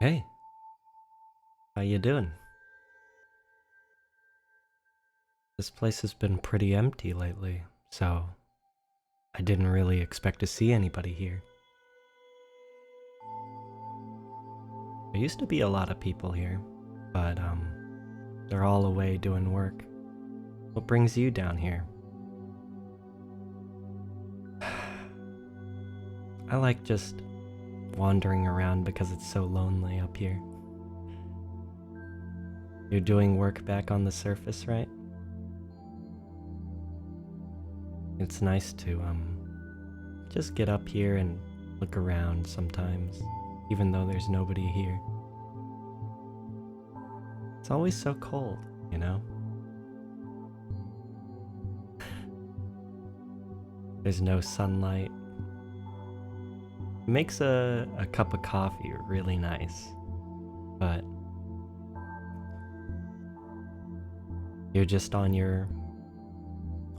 Hey, how you doing? This place has been pretty empty lately, so I didn't really expect to see anybody here. There used to be a lot of people here, but they're all away doing work. What brings you down here? I like just wandering around because it's so lonely up here. You're doing work back on the surface, right? It's nice to just get up here and look around sometimes, even though there's nobody here. It's always so cold, you know? There's no sunlight. It makes a cup of coffee really nice, but you're just on your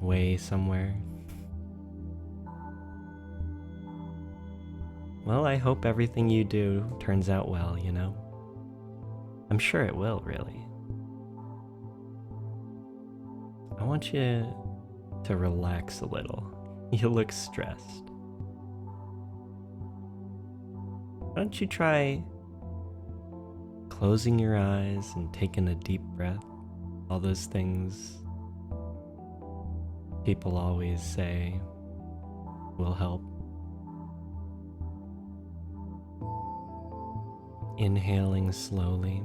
way somewhere. Well, I hope everything you do turns out well, you know? I'm sure it will, really. I want you to relax a little. You look stressed. Why don't you try closing your eyes and taking a deep breath? All those things people always say will help. Inhaling slowly,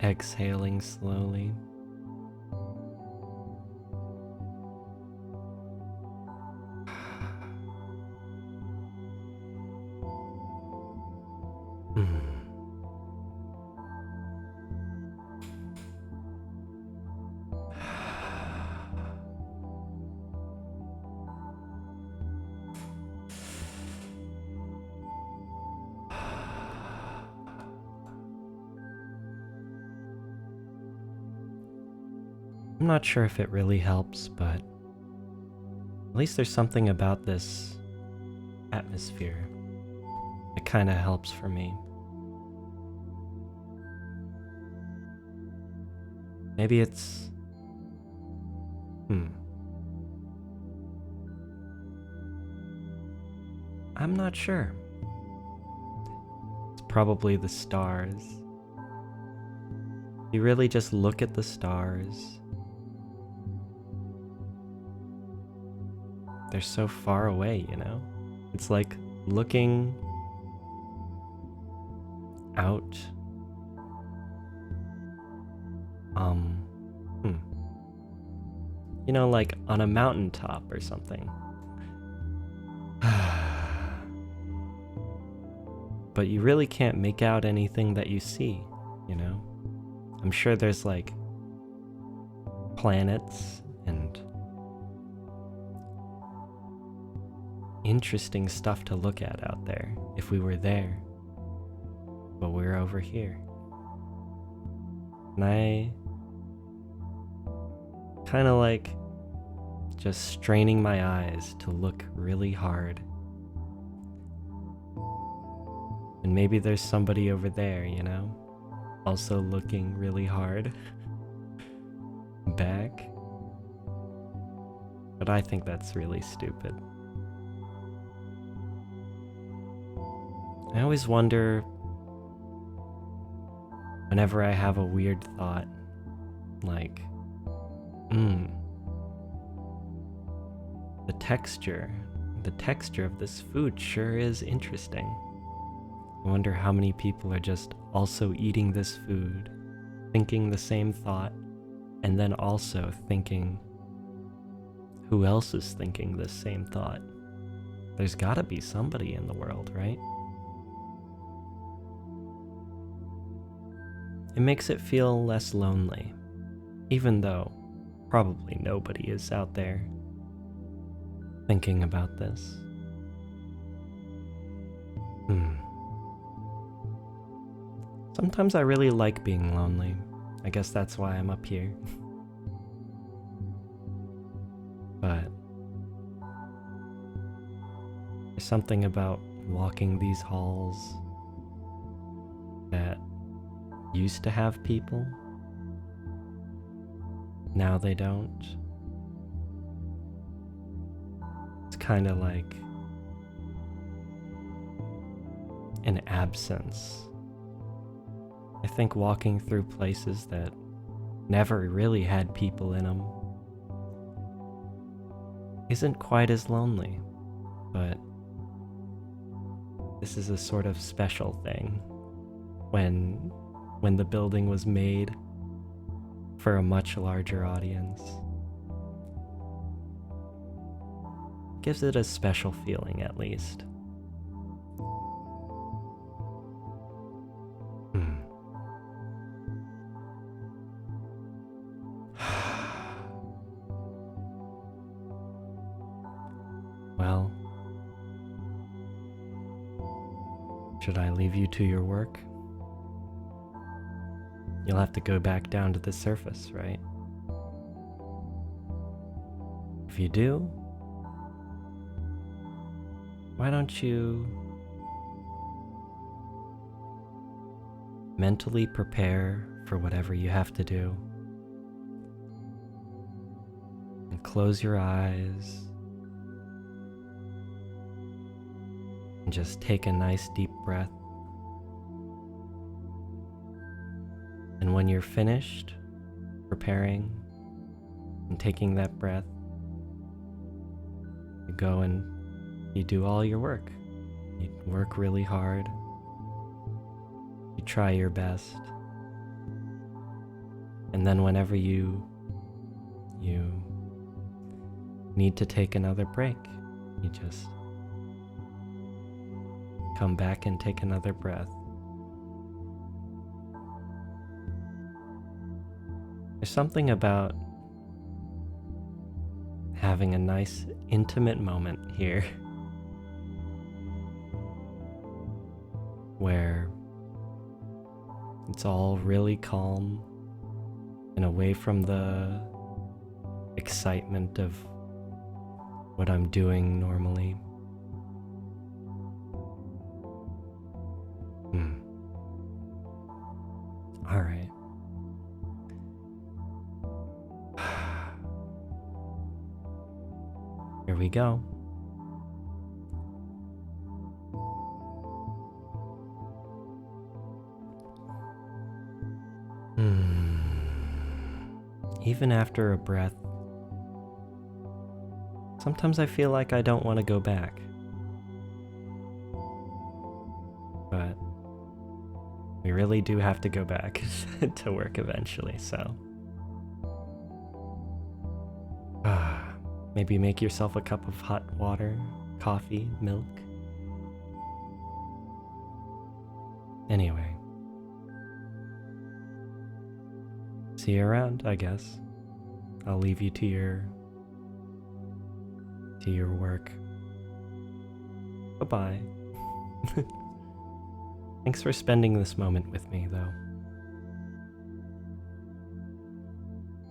exhaling slowly. I'm not sure if it really helps, but at least there's something about this atmosphere that kind of helps for me. Maybe it's... I'm not sure. It's probably the stars. You really just look at the stars. They're so far away, you know? It's like looking out. You know, like on a mountaintop or something. But you really can't make out anything that you see, you know? I'm sure there's like planets and interesting stuff to look at out there if we were there, but we're over here. And I kind of like just straining my eyes to look really hard. And maybe there's somebody over there, you know, also looking really hard back. But I think that's really stupid. I always wonder, whenever I have a weird thought, like, the texture of this food sure is interesting. I wonder how many people are just also eating this food, thinking the same thought, and then also thinking, who else is thinking this same thought? There's gotta be somebody in the world, right? It makes it feel less lonely, even though probably nobody is out there thinking about this. Sometimes I really like being lonely. I guess that's why I'm up here. But there's something about walking these halls that used to have people. Now they don't. It's kind of like an absence. I think walking through places that never really had people in them isn't quite as lonely, but this is a sort of special thing when the building was made for a much larger audience. Gives it a special feeling, at least. Well, should I leave you to your work? You'll have to go back down to the surface, right? If you do, why don't you mentally prepare for whatever you have to do and close your eyes and just take a nice deep breath. And when you're finished preparing and taking that breath, you go and you do all your work. You work really hard. You try your best. And then whenever you need to take another break, you just come back and take another breath. There's something about having a nice, intimate moment here where it's all really calm and away from the excitement of what I'm doing normally. All right. Here we go. Even after a breath, sometimes I feel like I don't want to go back. But we really do have to go back to work eventually, so. Maybe make yourself a cup of hot water, coffee, milk. Anyway. See you around, I guess. I'll leave you to your work. Bye-bye. Thanks for spending this moment with me, though.